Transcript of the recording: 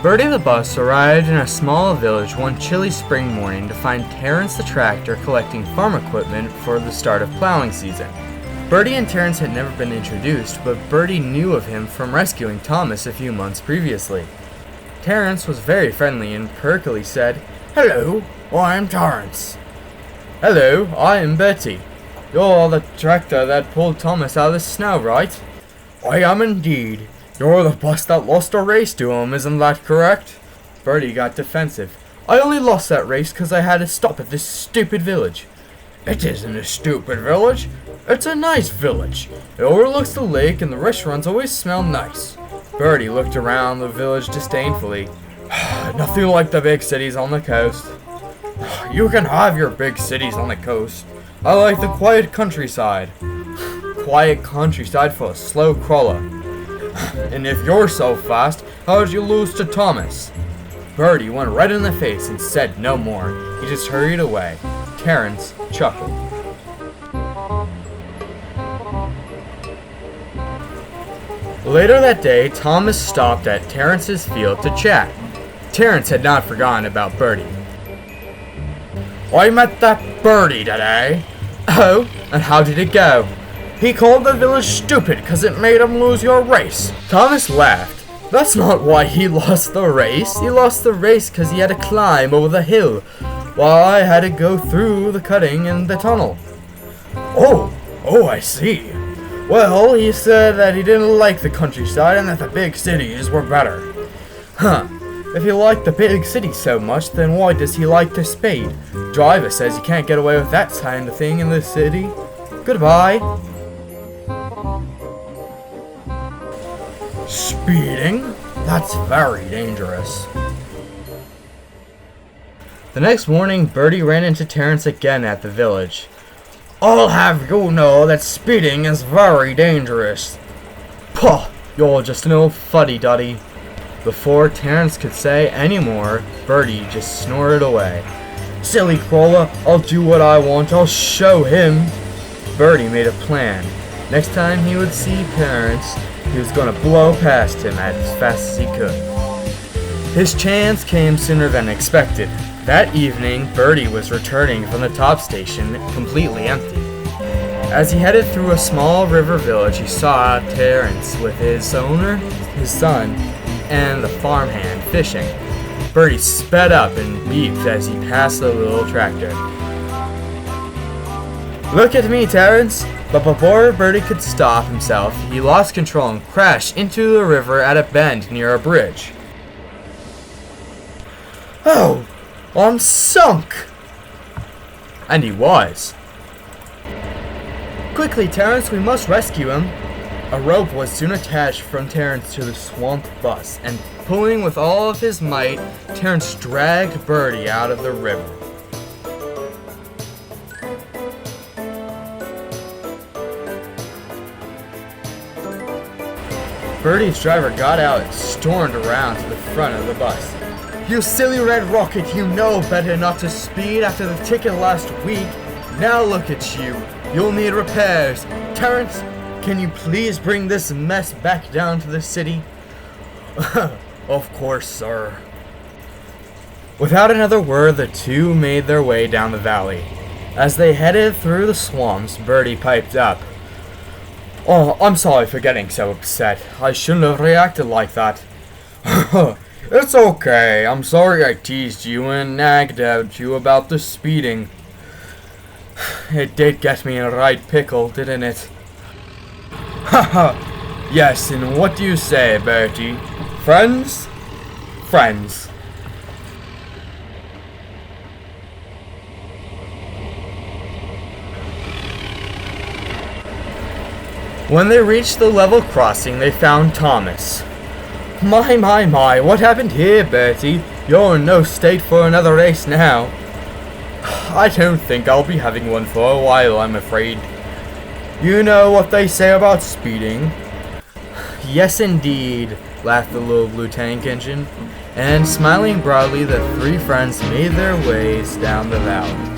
Bertie the bus arrived in a small village one chilly spring morning to find Terence the tractor collecting farm equipment for the start of plowing season. Bertie and Terence had never been introduced, but Bertie knew of him from rescuing Thomas a few months previously. Terence was very friendly and perkily said, "Hello, I'm Terence." "Hello, I am Bertie. You're the tractor that pulled Thomas out of the snow, right?" "I am indeed. You're the bus that lost a race to him, isn't that correct?" Bertie got defensive. "I only lost that race because I had to stop at this stupid village." "It isn't a stupid village. It's a nice village. It overlooks the lake and the restaurants always smell nice." Bertie looked around the village disdainfully. "Nothing like the big cities on the coast." "You can have your big cities on the coast. I like the quiet countryside." "Quiet countryside for a slow crawler." "And if you're so fast, how'd you lose to Thomas?" Bertie went right in the face and said no more. He just hurried away. Terence chuckled. Later that day, Thomas stopped at Terence's field to chat. Terence had not forgotten about Bertie. "I met that Bertie today." "Oh, and how did it go?" "He called the village stupid because it made him lose your race." Thomas laughed. "That's not why he lost the race. He lost the race because he had to climb over the hill, while I had to go through the cutting in the tunnel." Oh, I see. "Well, he said that he didn't like the countryside and that the big cities were better." "Huh. If he liked the big cities so much, then why does he like the spade? Driver says you can't get away with that kind of thing in the city. Goodbye." "Speeding? That's very dangerous." The next morning, Bertie ran into Terence again at the village. "I'll have you know that speeding is very dangerous." "Pah! You're just an old fuddy-duddy." Before Terence could say any more, Bertie just snorted away. "Silly crawler, I'll do what I want. I'll show him." Bertie made a plan. Next time he would see Terence, he was going to blow past him as fast as he could. His chance came sooner than expected. That evening, Bertie was returning from the top station completely empty. As he headed through a small river village, he saw Terence with his owner, his son, and the farmhand fishing. Bertie sped up and beeped as he passed the little tractor. "Look at me, Terence!" But before Bertie could stop himself, he lost control and crashed into the river at a bend near a bridge. "Oh, I'm sunk!" And he was. "Quickly, Terence, we must rescue him." A rope was soon attached from Terence to the swamp bus, and pulling with all of his might, Terence dragged Bertie out of the river. Bertie's driver got out and stormed around to the front of the bus. "You silly red rocket, you know better not to speed after the ticket last week. Now look at you. You'll need repairs. Terence, can you please bring this mess back down to the city?" "Of course, sir." Without another word, the two made their way down the valley. As they headed through the swamps, Bertie piped up. "Oh, I'm sorry for getting so upset. I shouldn't have reacted like that." "It's okay. I'm sorry I teased you and nagged at you about the speeding." "It did get me in a right pickle, didn't it?" Haha. "Yes, and what do you say, Bertie? Friends?" "Friends." When they reached the level crossing, they found Thomas. My, what happened here, Bertie? You're in no state for another race now." "I don't think I'll be having one for a while, I'm afraid." "You know what they say about speeding?" "Yes, indeed," laughed the little blue tank engine, and smiling broadly, the three friends made their ways down the valley.